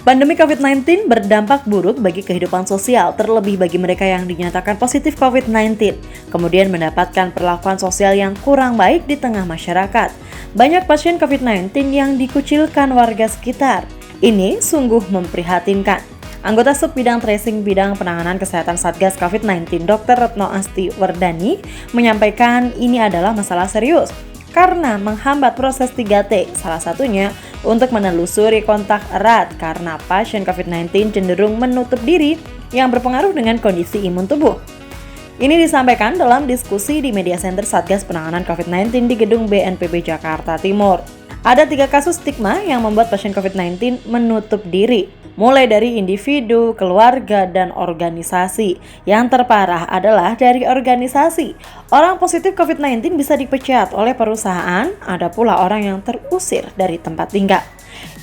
Pandemi COVID-19 berdampak buruk bagi kehidupan sosial, terlebih bagi mereka yang dinyatakan positif COVID-19, kemudian mendapatkan perlakuan sosial yang kurang baik di tengah masyarakat. Banyak pasien COVID-19 yang dikucilkan warga sekitar. Ini sungguh memprihatinkan. Anggota Sub Bidang Tracing Bidang Penanganan Kesehatan Satgas COVID-19, Dr. Retno Asti Wardani, menyampaikan ini adalah masalah serius karena menghambat proses 3T, salah satunya untuk menelusuri kontak erat karena pasien COVID-19 cenderung menutup diri yang berpengaruh dengan kondisi imun tubuh. Ini disampaikan dalam diskusi di Media Center Satgas Penanganan COVID-19 di Gedung BNPB Jakarta Timur. Ada 3 kasus stigma yang membuat pasien COVID-19 menutup diri, mulai dari individu, keluarga, dan organisasi. Yang terparah adalah dari organisasi. Orang positif COVID-19 bisa dipecat oleh perusahaan, ada pula orang yang terusir dari tempat tinggal.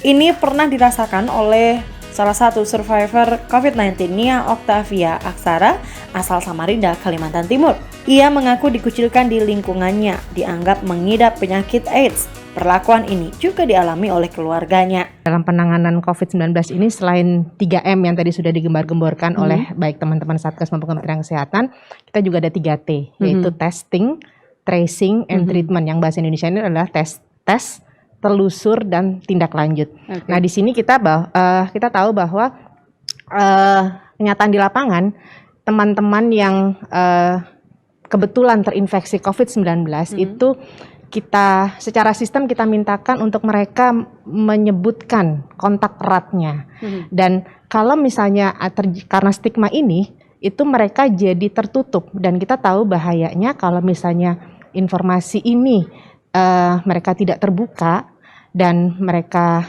Ini pernah dirasakan oleh salah satu survivor COVID-19, Nia Octavia Aksara, asal Samarinda, Kalimantan Timur. Ia mengaku dikucilkan di lingkungannya, dianggap mengidap penyakit AIDS. Perlakuan ini juga dialami oleh keluarganya. Dalam penanganan COVID-19 ini selain 3M yang tadi sudah digembar-gemborkan oleh baik teman-teman Satgas maupun Kementerian Kesehatan, kita juga ada 3T, yaitu testing, tracing, and treatment. Yang bahasa Indonesia ini adalah tes, telusur, dan tindak lanjut. Nah, di sini kita tahu bahwa kenyataan di lapangan, teman-teman yang kebetulan terinfeksi COVID-19 itu kita secara sistem kita mintakan untuk mereka menyebutkan kontak eratnya. Dan kalau misalnya karena stigma ini, itu mereka jadi tertutup, dan kita tahu bahayanya kalau misalnya informasi ini mereka tidak terbuka dan mereka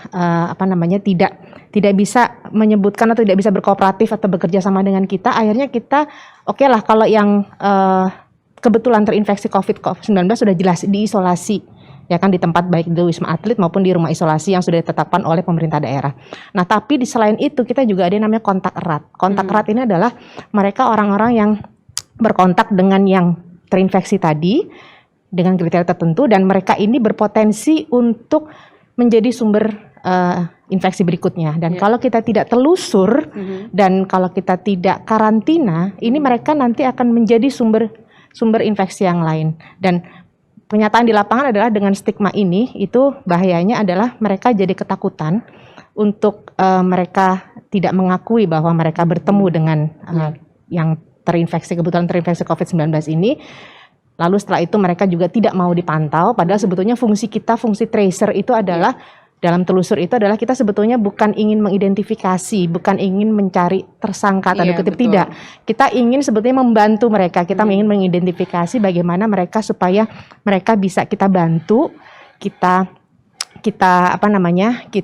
tidak bisa menyebutkan atau tidak bisa berkooperatif atau bekerja sama dengan kita. Akhirnya kita oke lah kalau yang kebetulan terinfeksi COVID-19 sudah jelas diisolasi, ya kan, di tempat baik di Wisma Atlet maupun di rumah isolasi yang sudah ditetapkan oleh pemerintah daerah. Nah, tapi di selain itu kita juga ada yang namanya kontak erat. Kontak erat ini adalah mereka orang-orang yang berkontak dengan yang terinfeksi tadi dengan kriteria tertentu, dan mereka ini berpotensi untuk menjadi sumber infeksi berikutnya. Dan kalau kita tidak telusur dan kalau kita tidak karantina, ini mereka nanti akan menjadi sumber infeksi yang lain. Dan kenyataan di lapangan adalah dengan stigma ini, itu bahayanya adalah mereka jadi ketakutan untuk mereka tidak mengakui bahwa mereka bertemu dengan yang kebetulan terinfeksi COVID-19 ini. Lalu setelah itu mereka juga tidak mau dipantau, padahal sebetulnya fungsi tracer itu adalah dalam telusur itu adalah kita sebetulnya bukan ingin mengidentifikasi, bukan ingin mencari tersangka tanda kutip, tidak. Kita ingin sebetulnya membantu mereka, kita ingin mengidentifikasi bagaimana mereka supaya mereka bisa kita bantu, kita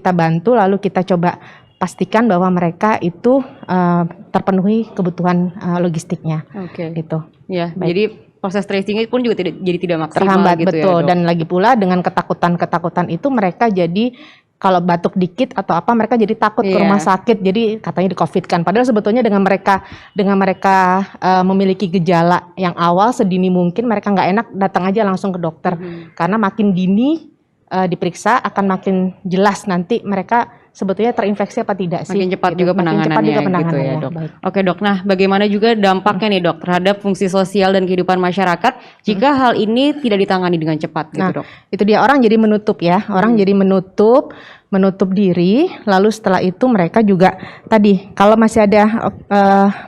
bantu, lalu kita coba pastikan bahwa mereka itu terpenuhi kebutuhan logistiknya. Gitu. Ya, jadi proses tracing pun juga tidak maksimal, terhambat gitu, betul, ya, Dok? Dan lagi pula dengan ketakutan itu mereka jadi kalau batuk dikit atau apa mereka jadi takut ke rumah sakit, jadi katanya di COVID kan. Padahal sebetulnya dengan mereka memiliki gejala yang awal sedini mungkin, mereka nggak enak datang aja langsung ke dokter, karena makin dini diperiksa akan makin jelas nanti mereka sebetulnya terinfeksi apa tidak sih. Makin cepat juga penanganannya, gitu ya, Dok. Baik. Oke, Dok. Nah, bagaimana juga dampaknya nih, Dok, terhadap fungsi sosial dan kehidupan masyarakat jika hal ini tidak ditangani dengan cepat, gitu, Dok? Itu dia, orang jadi menutup ya. Orang jadi menutup diri, lalu setelah itu mereka juga tadi kalau masih ada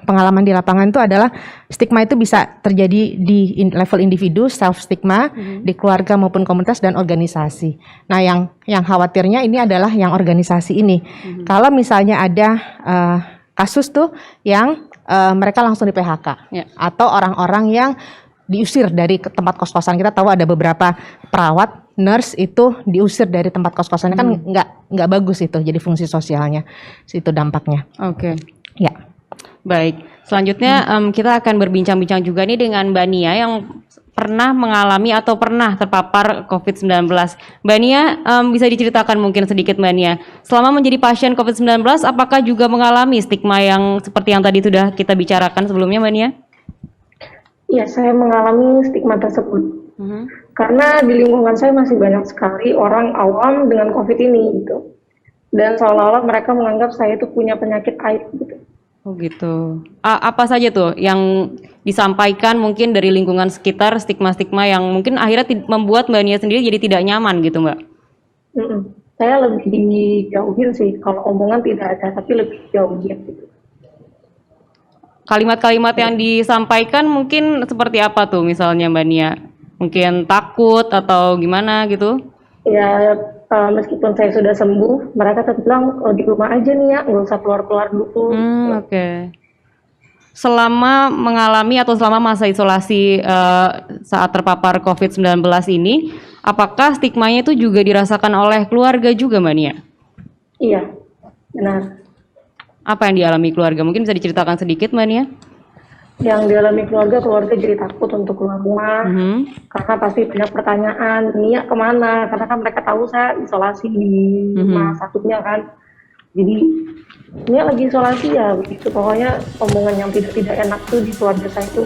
pengalaman di lapangan itu adalah stigma itu bisa terjadi di level individu, self stigma, di keluarga maupun komunitas dan organisasi. Nah, yang khawatirnya ini adalah yang organisasi ini. Kalau misalnya ada kasus tuh yang mereka langsung di PHK, atau orang-orang yang diusir dari tempat kos-kosan. Kita tahu ada beberapa perawat, nurse itu diusir dari tempat kos-kosannya, kan nggak bagus itu, jadi fungsi sosialnya itu dampaknya. Ya. Baik, selanjutnya kita akan berbincang-bincang juga nih dengan Mbak Nia yang pernah mengalami atau pernah terpapar COVID-19. Mbak Nia, bisa diceritakan mungkin sedikit, Mbak Nia, selama menjadi pasien COVID-19 apakah juga mengalami stigma yang seperti yang tadi sudah kita bicarakan sebelumnya, Mbak Nia? Ya, saya mengalami stigma tersebut. Karena di lingkungan saya masih banyak sekali orang awam dengan COVID ini gitu. dan seolah-olah mereka menganggap saya itu punya penyakit aib gitu. Oh gitu. Apa saja tuh yang disampaikan mungkin dari lingkungan sekitar, stigma-stigma yang mungkin akhirnya membuat Mbak Nia sendiri jadi tidak nyaman gitu Mbak? Saya lebih dijauhin sih, kalau omongan tidak ada, tapi lebih jauhin gitu. Kalimat-kalimat yang disampaikan mungkin seperti apa tuh misalnya Mbak Nia? Mungkin takut atau gimana gitu? Ya, meskipun saya sudah sembuh, mereka tetap bilang, oh, di rumah aja nih ya, nggak usah keluar-keluar dulu. Oke. Selama mengalami atau selama masa isolasi saat terpapar COVID-19 ini, apakah stigmanya itu juga dirasakan oleh keluarga juga Mbak Nia? Iya, benar. Apa yang dialami keluarga? Mungkin bisa diceritakan sedikit Mbak Nia? Yang dialami keluarga jadi takut untuk keluar rumah, karena pasti banyak pertanyaan, Nia kemana? Karena kan mereka tahu saya isolasi di rumah sakitnya kan. Jadi Nia lagi isolasi ya, begitu. Pokoknya omongan yang tidak enak tuh di keluarga saya itu